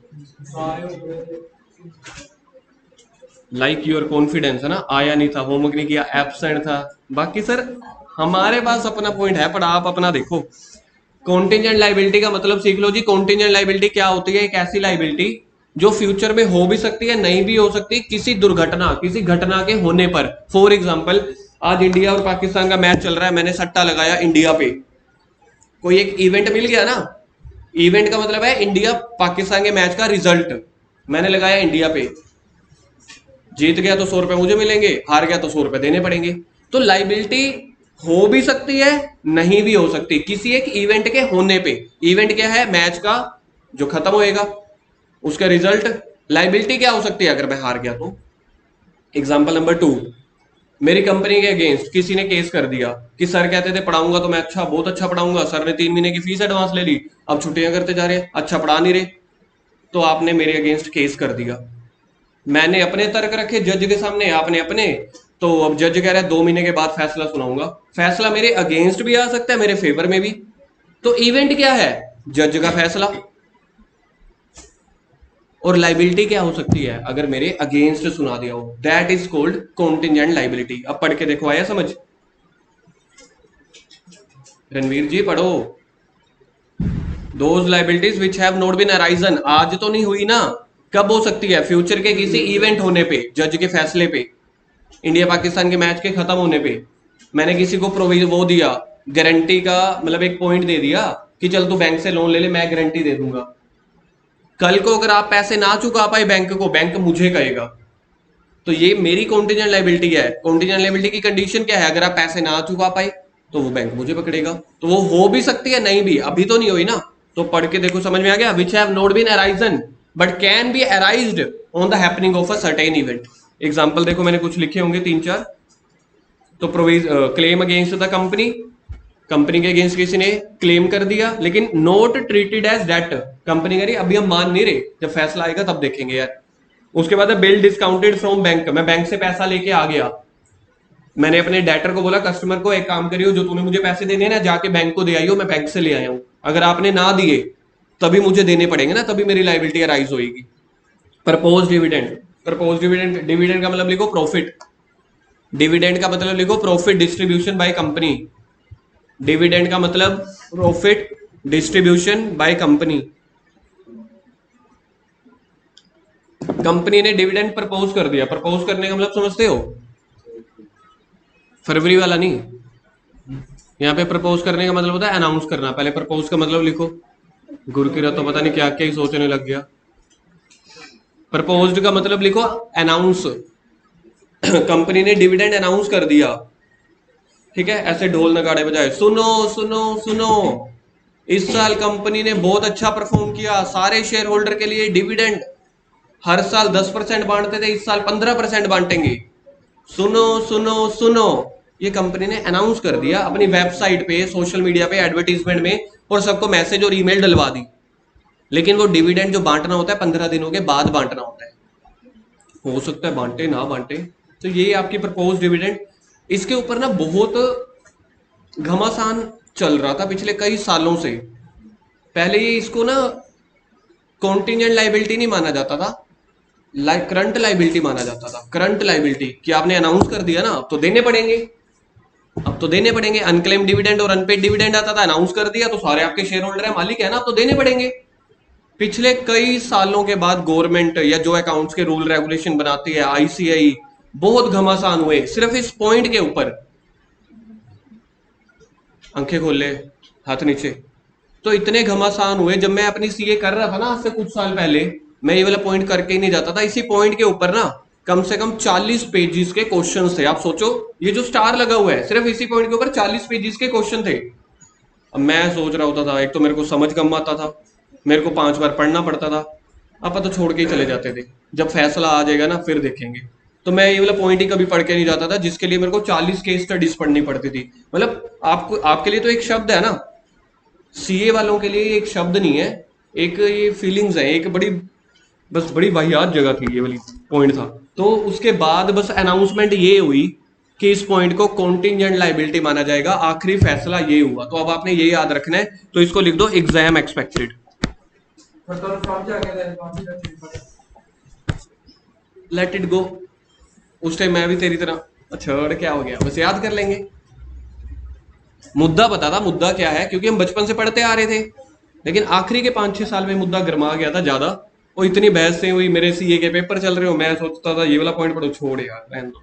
लाइक योर कॉन्फिडेंस है ना, आया नहीं था, होमवर्क नहीं किया, एब्सेंट था। बाकी सर हमारे पास अपना पॉइंट है पर आप अपना देखो। कॉन्टिजेंट लाइबिलिटी का मतलब सीख लो जी। कॉन्टिजेंट लाइबिलिटी क्या होती है? एक ऐसी लाइबिलिटी जो फ्यूचर में हो भी सकती है, नहीं भी हो सकती, किसी दुर्घटना, किसी घटना के होने पर। फॉर एग्जांपल, आज इंडिया और पाकिस्तान का मैच चल रहा है, मैंने सट्टा लगाया इंडिया पे, कोई एक इवेंट मिल गया ना। इवेंट का मतलब है इंडिया पाकिस्तान के मैच का रिजल्ट, मैंने लगाया इंडिया पे, जीत गया तो 100 रुपए मुझे मिलेंगे, हार गया तो 100 रुपए देने पड़ेंगे। तो लाइबिलिटी हो भी सकती है, नहीं भी हो सकती, किसी एक इवेंट के होने पे। इवेंट क्या है? मैच का जो खत्म होएगा उसका रिजल्ट। लाइबिलिटी क्या हो सकती है? अगर मैं हार गया तो। एग्जांपल नंबर 2, मेरी कंपनी के अगेंस्ट किसी ने केस कर दिया कि सर कहते थे पढ़ाऊंगा तो मैं अच्छा, बहुत अच्छा पढ़ाऊंगा, सर ने 3 महीने की फीस एडवांस ले ली, अब छुट्टियां करते जा रहे हैं, अच्छा पढ़ा नहीं रहे। तो आपने मेरे अगेंस्ट केस कर दिया, मैंने अपने तर्क रखे जज के सामने, आपने अपने। तो अब जज कह रहा है 2 महीने के बाद फैसला सुनाऊंगा। फैसला मेरे अगेंस्ट भी आ सकता है, मेरे फेवर में भी। तो इवेंट क्या है? जज का फैसला। और लाइबिलिटी क्या हो सकती है? अगर मेरे अगेंस्ट सुना दिया हो, that is called contingent liability. अब पढ़ के देखो, आया समझ? रणवीर जी पढ़ो। Those liabilities which have not been arisen, आज तो नहीं हुई ना, कब हो सकती है? फ्यूचर के किसी इवेंट होने पे, जज के फैसले पे, इंडिया पाकिस्तान के मैच के खत्म होने पे। मैंने किसी को वो दिया, गारंटी का मतलब एक पॉइंट दे दिया कि चल तू बैंक से लोन ले ले, मैं गारंटी दे दूंगा। कल को अगर आप पैसे ना चुका पाए बैंक को, बैंक मुझे कहेगा। तो ये मेरी कॉन्टिजेंट लाइबिलिटी है। कॉन्टिजेंट लाइबिलिटी की कंडीशन क्या है? अगर आप पैसे ना चुका पाए तो वो बैंक मुझे पकड़ेगा। तो वो हो भी सकती है, नहीं भी, अभी तो नहीं हुई ना। तो पढ़ के देखो, समझ में आ गया। Which have not been arisen but can be arised on the happening of a certain event. Example देखो मैंने कुछ लिखे होंगे 3-4। तो claim against the company, company के अगेंस्ट किसी ने क्लेम कर दिया लेकिन not treated as debt, company कह रही अभी हम मान नहीं रहे, जब फैसला आएगा तब देखेंगे यार। उसके बाद बिल डिस्काउंटेड फ्रॉम बैंक, मैं बैंक से पैसा लेके आ गया, मैंने अपने डेटर को बोला कस्टमर को एक काम करियो, जो तूने मुझे पैसे देने हैं ना जाके बैंक को दे आइयो, मैं बैंक से ले आया हूं। अगर आपने ना दिए तभी मुझे देने पड़ेंगे ना, तभी मेरी लाइबिलिटी अराइज होगी। Propose dividend, propose dividend, dividend का मतलब लिखो प्रॉफिट, डिविडेंड का मतलब लिखो profit distribution by company, dividend का मतलब profit distribution by company. Company ने डिविडेंड प्रपोज कर दिया, प्रपोज करने का मतलब समझते हो, फरवरी वाला नहीं, यहाँ पे प्रपोज करने का मतलब होता है अनाउंस करना। पहले प्रपोज का मतलब लिखो, गुरकिरा तो पता नहीं क्या क्या ही सोचने लग गया। प्रपोज्ड का मतलब लिखो अनाउंस, कंपनी ने डिविडेंड अनाउंस कर दिया, ठीक है। ऐसे ढोल नगाड़े बजाए, सुनो सुनो सुनो, इस साल कंपनी ने बहुत अच्छा परफॉर्म किया, सारे शेयर होल्डर के लिए डिविडेंड, हर साल 10% बांटते थे, इस साल 15% बांटेंगे। सुनो सुनो सुनो, ये कंपनी ने अनाउंस कर दिया अपनी वेबसाइट पे, सोशल मीडिया पे, एडवर्टीजमेंट में, और सबको मैसेज और ईमेल डलवा दी। लेकिन वो डिविडेंड जो बांटना होता है 15 दिनों के बाद बांटना होता है, हो सकता है बांटे ना बांटे। तो ये आपकी प्रपोज डिविडेंड, इसके ऊपर ना बहुत घमासान चल रहा था पिछले कई सालों से। पहले ये इसको ना कॉन्टिजेंट लाइबिलिटी नहीं माना जाता था, करंट लाइबिलिटी माना जाता था। करंट लाइबिलिटी कि आपने अनाउंस कर दिया ना, अब तो देने पड़ेंगे, अब तो देने पड़ेंगे। अनक्लेम डिविडेंड और अनपेड डिविडेंड आता था, अनाउंस कर दिया तो सारे आपके शेयर होल्डर है, मालिक है ना, अब तो देने पड़ेंगे। पिछले कई सालों के बाद गवर्नमेंट या जो अकाउंट्स के रूल रेगुलेशन बनाती है, आईसीआई, बहुत घमासान हुए सिर्फ इस पॉइंट के ऊपर। आंखें खोल ले, हाथ नीचे। तो इतने घमासान हुए, जब मैं अपनी सीए कर रहा था ना आज से कुछ साल पहले, मैं ये वाला पॉइंट करके ही नहीं जाता था। इसी पॉइंट के ऊपर ना कम से कम 40 पेजेस के क्वेश्चन थे। आप सोचो, ये जो स्टार लगा हुआ है सिर्फ इसी पॉइंट के ऊपर 40 पेजेस के क्वेश्चन थे। अब मैं सोच रहा होता था, एक तो मेरे को समझ कम आता था, मेरे को 5 बार पढ़ना पड़ता था, अब तो छोड़ के ही चले जाते थे, जब फैसला आ जाएगा ना फिर देखेंगे। तो मैं ये वाला पॉइंट ही कभी पढ़ के नहीं जाता था, जिसके लिए मेरे को 40 केस स्टडीज पढ़नी पड़ती थी। मतलब आपको, आपके लिए तो एक शब्द है ना, सीए वालों के लिए एक शब्द नहीं है, एक ये फीलिंग्स है, एक बड़ी, बस बड़ी वाहियात जगह थी, ये वाली पॉइंट था। तो उसके बाद बस अनाउंसमेंट ये हुई कि इस पॉइंट को कॉन्टिजेंट लाइबिलिटी माना जाएगा, आखिरी फैसला ये हुआ। तो अब आपने ये याद रखना है, तो इसको लिख दो exam expected. Let it go, उस टाइम मैं भी तेरी तरह, अच्छा और क्या हो गया, बस याद कर लेंगे। मुद्दा पता था मुद्दा क्या है, क्योंकि हम बचपन से पढ़ते आ रहे थे, लेकिन आखिरी के 5-6 साल में मुद्दा गर्मा गया था ज्यादा, और इतनी बहस से हुई। मेरे सीए के पेपर चल रहे हो, मैं सोचता था ये वाला पॉइंट पढ़ो, छोड़ यार रहने दो।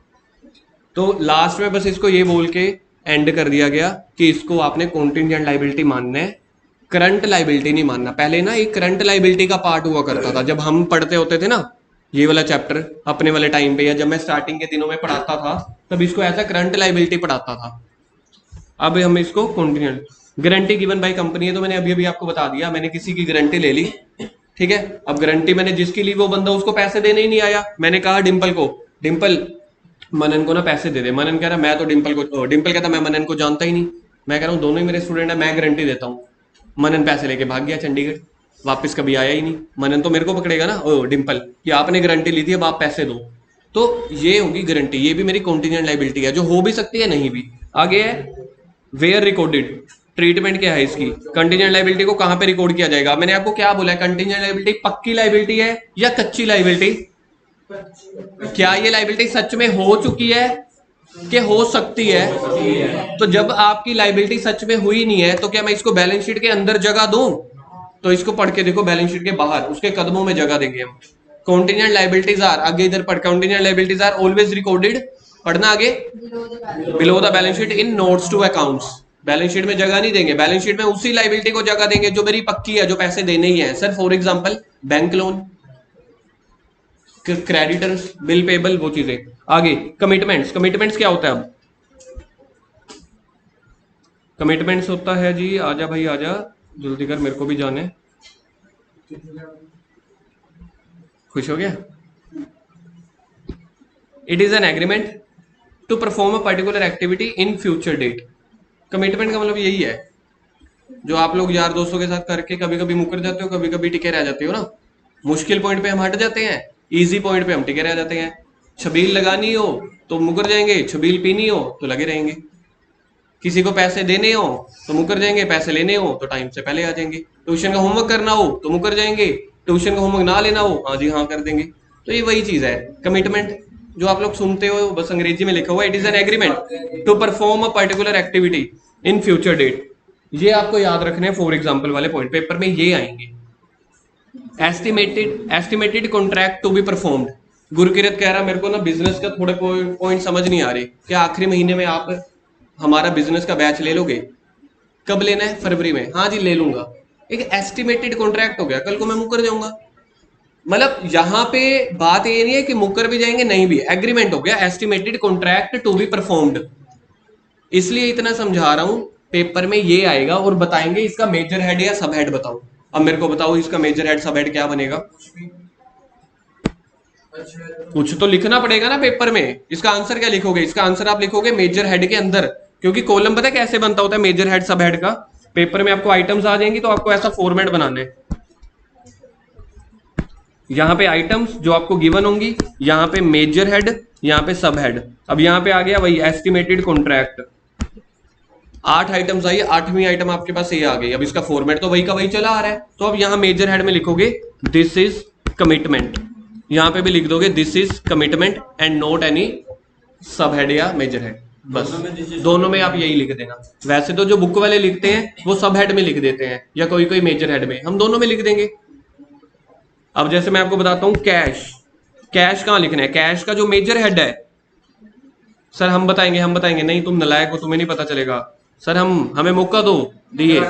तो लास्ट में बस इसको ये बोल के एंड कर दिया गया कि इसको आपने कॉन्टिजेंट लाइबिलिटी मानना है, करंट लाइबिलिटी नहीं मानना। पहले ना एक करंट लाइबिलिटी का पार्ट हुआ करता था, जब हम पढ़ते होते थे ना ये वाला चैप्टर अपने वाले टाइम पे, या जब मैं स्टार्टिंग के दिनों में पढ़ाता था, तब इसको ऐसा करंट लाइबिलिटी पढ़ाता था। अब हम इसको contingent, guarantee given by company है, तो मैंने अभी अभी आपको बता दिया, मैंने किसी की गारंटी ले ली, ठीक है। अब गारंटी मैंने जिसकी ली, वो बंदा उसको पैसे देने ही नहीं आया। मैंने कहा डिंपल को, डिंपल मनन को ना पैसे दे दे। मनन कह रहा मैं तो डिंपल को, डिंपल कहता मैं मनन को जानता ही नहीं। मैं कह रहा हूँ दोनों ही मेरे स्टूडेंट है, मैं गारंटी देता हूँ। मनन पैसे लेके भाग गया चंडीगढ़, वापस कभी आया ही नहीं। मनन तो मेरे को पकड़ेगा ना, ओ डिंपल कि आपने गारंटी ली थी, अब आप पैसे दो। तो ये होगी गारंटी, ये भी मेरी कॉन्टिजेंट लाइबिलिटी है, जो हो भी सकती है नहीं भी। आगे है वेयर रिकॉर्डेड, ट्रीटमेंट क्या है इसकी, कंटीजेंट लाइबिलिटी को कहां पे रिकॉर्ड किया जाएगा। मैंने आपको क्या बोला है, कंटीजेंट लाइबिलिटी पक्की लाइबिलिटी है या कच्ची लाइबिलिटी। क्या ये लाइबिलिटी सच में हो चुकी है कि हो सकती है। तो जब आपकी लाइबिलिटी सच में हुई नहीं है, तो क्या मैं इसको बैलेंस शीट के अंदर जगह दूं। तो इसको पढ़ के देखो, बैलेंस शीट के बाहर उसके कदमों में जगह देंगे हम। कंटीजेंट लाइबिलिटीज आर, आगे इधर पढ़, contingent liabilities are always recorded, पढ़ना आगे, below the balance sheet in notes to accounts. Balance sheet में जगह नहीं देंगे, बैलेंस शीट में उसी लाइबिलिटी को जगह देंगे जो मेरी पक्की है, जो पैसे देने ही है। Sir for example bank loan, creditors, bill payable, वो चीजें। आगे कमिटमेंट्स, कमिटमेंट्स क्या होता है। अब कमिटमेंट्स होता है जी, आजा भाई आजा, जल्दी कर, मेरे को भी जाने। खुश हो गया? It is an agreement to perform a particular activity in future date. Commitment का मतलब यही है, जो आप लोग यार दोस्तों के साथ करके कभी कभी मुकर जाते हो, कभी कभी टिके रह जाते हो ना। मुश्किल पॉइंट पे हम हट जाते हैं, इजी पॉइंट पे हम टिके रह जाते हैं। छबील लगानी हो तो मुकर जाएंगे, छबील पीनी हो तो लगे रहेंगे। किसी को पैसे देने हो तो मुकर जाएंगे, पैसे लेने हो तो टाइम से पहले आ जाएंगे। ट्यूशन का होमवर्क करना हो तो मुकर जाएंगे, ट्यूशन का होमवर्क ना लेना हो हाँ जी हाँ कर देंगे। तो ये वही चीज है कमिटमेंट, जो आप लोग सुनते हो बस अंग्रेजी में लिखा हुआ है, it is an agreement to perform a particular activity in future date. ये आपको याद रखने हैं, फॉर एग्जाम्पल वाले पॉइंट पेपर में ये आएंगे। Estimated contract to be performed. Gurkirat कह रहा मेरे को ना बिजनेस का थोड़े पॉइंट समझ नहीं आ रहे, क्या आखिरी महीने में आप हमारा बिजनेस का बैच ले लोगे? कब लेना है? फरवरी में। हाँ जी ले लूंगा। एक एस्टिमेटेड कॉन्ट्रैक्ट हो गया, कल को मैं मुकर जाऊंगा। मतलब यहाँ पे बात ये नहीं है कि मुकर भी जाएंगे, नहीं भी, एग्रीमेंट हो गया, estimated contract to be performed. इसलिए इतना समझा रहा हूं, पेपर में ये आएगा और बताएंगे इसका मेजर हेड या सब हेड बताओ। अब मेरे को बताओ इसका मेजर हेड सब हेड क्या बनेगा? कुछ तो लिखना पड़ेगा ना पेपर में। इसका आंसर क्या लिखोगे? इसका आंसर आप लिखोगे मेजर हेड के अंदर, क्योंकि कॉलम पता है कैसे बनता होता है मेजर हेड सब हेड का? पेपर में आपको आइटम्स आ जाएंगी तो आपको ऐसा फॉर्मेट बनाना है। यहाँ पे आइटम्स जो आपको गिवन होंगी, यहाँ पे मेजर हेड, यहाँ पे सब हेड। अब यहाँ पे आ गया वही एस्टिमेटेड कॉन्ट्रैक्ट, 8 आइटम्स आई, 8वीं आइटम आपके पास ये आ गई। अब इसका फॉर्मेट तो वही का वही चला आ रहा है, तो अब यहाँ मेजर हेड में लिखोगे दिस इज कमिटमेंट, यहाँ पे भी लिख दोगे this is commitment and note any सब हेड या मेजर हेड। बस दोनों में आप यही लिख देना। वैसे तो जो बुक वाले लिखते हैं वो सब हेड में लिख देते हैं या कोई कोई मेजर हेड में, हम दोनों में लिख देंगे। अब जैसे मैं आपको बताता हूं कैश, कैश कहाँ लिखना है? कैश का जो मेजर हेड है, सर हम बताएंगे नहीं तुम नलायक हो, तुम्हें नहीं पता चलेगा। सर हमें मौका दो, दिए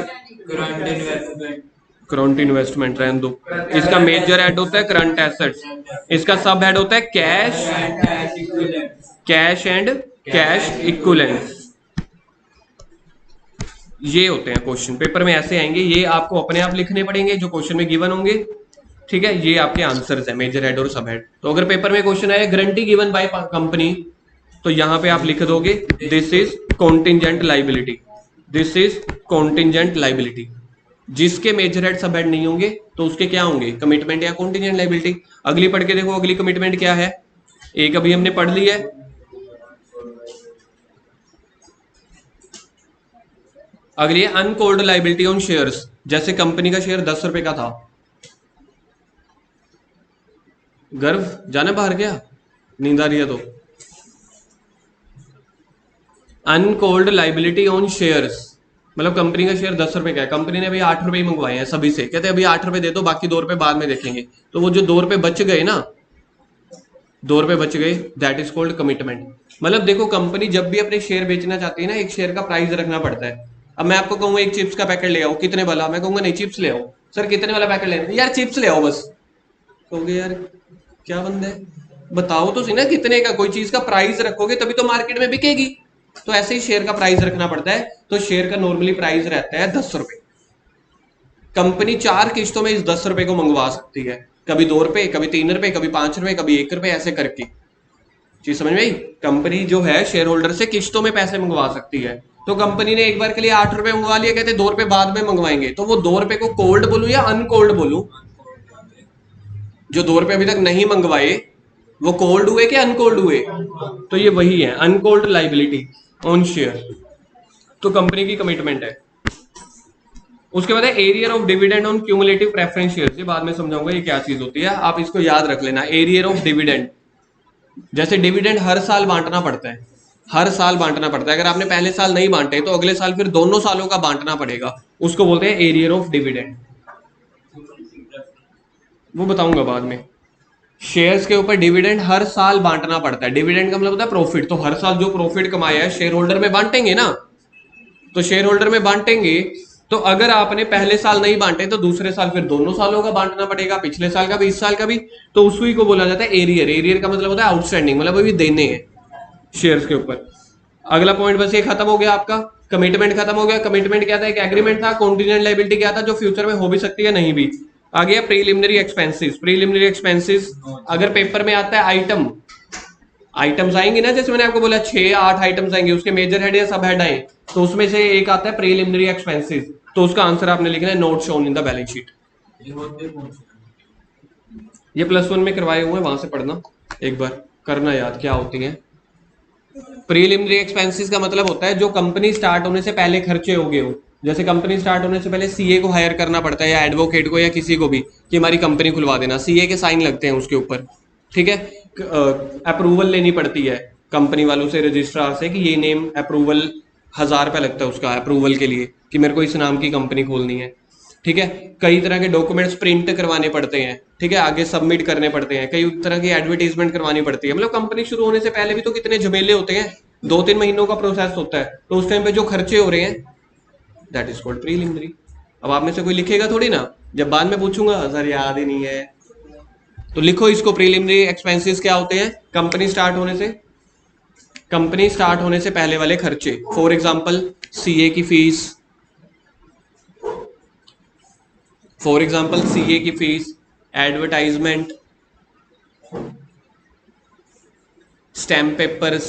करंट इन्वेस्टमेंट रहने दो। इसका मेजर हेड होता है करंट एसेट्स, इसका सब हेड होता है कैश एंड कैश इक्विवेलेंस। ये होते हैं क्वेश्चन पेपर में, ऐसे आएंगे। ये आपको अपने आप लिखने पड़ेंगे जो क्वेश्चन में गिवन होंगे, ठीक है? ये आपके आंसर्स है मेजर हेड और सब हेड। तो अगर पेपर में क्वेश्चन आया गारंटी गिवन बाय कंपनी, तो यहां पे आप लिख दोगे this is contingent liability, this is contingent liability. जिसके मेजर हेड सब हेड नहीं होंगे तो उसके क्या होंगे? कमिटमेंट या कॉन्टिंजेंट लाइबिलिटी। अगली पढ़ के देखो, अगली कमिटमेंट क्या है? एक अभी हमने पढ़ ली है, अगली है अनकॉल्ड लाइबिलिटी ऑन शेयर्स। जैसे कंपनी का शेयर 10 रुपए का था, गर्व जाने बाहर क्या नींद आ रही है तो। अनकॉल्ड लाइबिलिटी ऑन शेयर्स मतलब कंपनी का शेयर 10 रुपए का है, कंपनी ने अभी 8 रुपए ही मंगवाए हैं सभी से, कहते हैं अभी 8 रुपए दे दो, बाकी 2 रुपए बाद में देखेंगे। तो वो जो 2 रुपए बच गए ना, 2 रुपए बच गए, दैट इज कॉल्ड कमिटमेंट। मतलब देखो कंपनी जब भी अपने शेयर बेचना चाहती है ना, एक शेयर का प्राइस रखना पड़ता है। अब मैं आपको कहूंगा एक चिप्स का पैकेट ले आओ, कितने वाला? मैं कहूंगा नहीं चिप्स ले आओ। सर कितने वाला पैकेट लेना? यार चिप्स ले आओ बस। कहोगे यार क्या बंदा है, बताओ तो सही ना कितने का। कोई चीज का प्राइस रखोगे तभी तो मार्केट में बिकेगी। तो ऐसे ही शेयर का प्राइस रखना पड़ता है। तो शेयर का नॉर्मली प्राइस रहता है 10 रुपए। कंपनी 4 किश्तों में इस 10 रुपए को मंगवा सकती है, कभी 2 रुपए, कभी 3 रुपए, कभी 5 रुपए, कभी 1 रुपए, ऐसे करके। चीज समझ में आई? कंपनी जो है शेयर होल्डर से किश्तों में पैसे मंगवा सकती है। तो कंपनी ने एक बार के लिए 8 रुपए मंगवा लिए, कहते 2 रुपए बाद में मंगवाएंगे। तो वो 2 रुपए को कोल्ड बोलूं या अनकोल्ड बोलूं? जो 2 रुपए अभी तक नहीं मंगवाए वो कोल्ड हुए कि अनकोल्ड हुए? तो ये वही है अनकोल्ड लाइबिलिटी ऑन शेयर। तो कंपनी की कमिटमेंट है। उसके बाद है arrear of dividend on cumulative preference shares. ये बाद में समझाऊंगा ये क्या चीज होती है, आप इसको याद रख लेना। एरियर ऑफ डिविडेंड, जैसे डिविडेंड हर साल बांटना पड़ता है, हर साल बांटना पड़ता है। अगर आपने पहले साल नहीं बांटे तो अगले साल फिर दोनों सालों का बांटना पड़ेगा, उसको बोलते हैं एरियर ऑफ डिविडेंड। वो बताऊंगा बाद में। शेयर्स के ऊपर डिविडेंड हर साल बांटना पड़ता है। डिविडेंड का मतलब होता है प्रॉफिट। तो हर साल जो प्रॉफिट कमाया है शेयर होल्डर में बांटेंगे ना, तो शेयर होल्डर में बांटेंगे। तो अगर आपने पहले साल नहीं बांटे तो दूसरे साल फिर दोनों सालों का बांटना पड़ेगा, पिछले साल का भी, इस साल का भी। तो उसी को बोला जाता है एरियर। एरियर का मतलब होता है आउटस्टैंडिंग, मतलब अभी देने हैं शेयर्स के ऊपर। अगला पॉइंट बस ये खत्म हो गया आपका। कमिटमेंट खत्म हो गया। कमिटमेंट क्या था? एक एग्रीमेंट था। कॉन्टीजेंट लायबिलिटी क्या था? जो फ्यूचर में हो भी सकती है, नहीं भी। आ गया प्रीलिमिनरी एक्सपेंसेस। प्रीलिमिनरी एक्सपेंसेस अगर पेपर में आता है आइटम, आइटम्स आएंगे ना, जैसे मैंने आपको बोला 6-8 आइटम्स आएंगे, उसके मेजर हेड या सब हेड आए, तो उसमें से एक आता है प्रीलिमिनरी एक्सपेंसेस, तो उसका आंसर आपने लिखना है note shown in the balance sheet. ये होते कौन से? ये +1 में करवाए हुए हैं, वहां से पढ़ना एक बार, करना याद क्या होती है। प्रीलिमिनरी एक्सपेंसेस का मतलब होता है जो कंपनी स्टार्ट होने से पहले खर्चे हो गए हो। जैसे कंपनी स्टार्ट होने से पहले सीए को हायर करना पड़ता है, या एडवोकेट को, या किसी को भी, कि हमारी कंपनी खुलवा देना। सीए के साइन लगते हैं उसके ऊपर, ठीक है। अप्रूवल लेनी पड़ती है कंपनी वालों से, रजिस्ट्रार से, कि ये नेम अप्रूवल 1000 रुपये लगता है उसका अप्रूवल के लिए, कि मेरे को इस नाम की कंपनी खोलनी है, ठीक है। कई तरह के डॉक्यूमेंट्स प्रिंट करवाने पड़ते हैं, ठीक है, आगे सबमिट करने पड़ते हैं। कई तरह की एडवर्टीजमेंट करवानी पड़ती है। मतलब कंपनी शुरू होने से पहले भी तो कितने झमेले होते हैं, 2-3 महीनों का प्रोसेस होता है। तो उस टाइम पे जो खर्चे हो रहे हैं, दैट इज कॉल्ड प्रीलिमिनरी। अब आप में से कोई लिखेगा थोड़ी ना, जब बाद में पूछूंगा सर याद ही नहीं है, तो लिखो इसको। प्रीलिमिनरी एक्सपेंसेस क्या होते हैं? कंपनी स्टार्ट होने से, कंपनी स्टार्ट होने से पहले वाले खर्चे। फॉर एग्जांपल सीए की फीस, फॉर एग्जांपल सीए की fees, advertisement, stamp papers,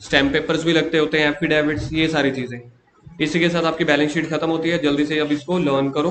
stamp papers भी लगते होते हैं, एफिडेविट्स, ये सारी चीजें। इसी के साथ आपकी बैलेंस शीट खत्म होती है। जल्दी से अब इसको लर्न करो।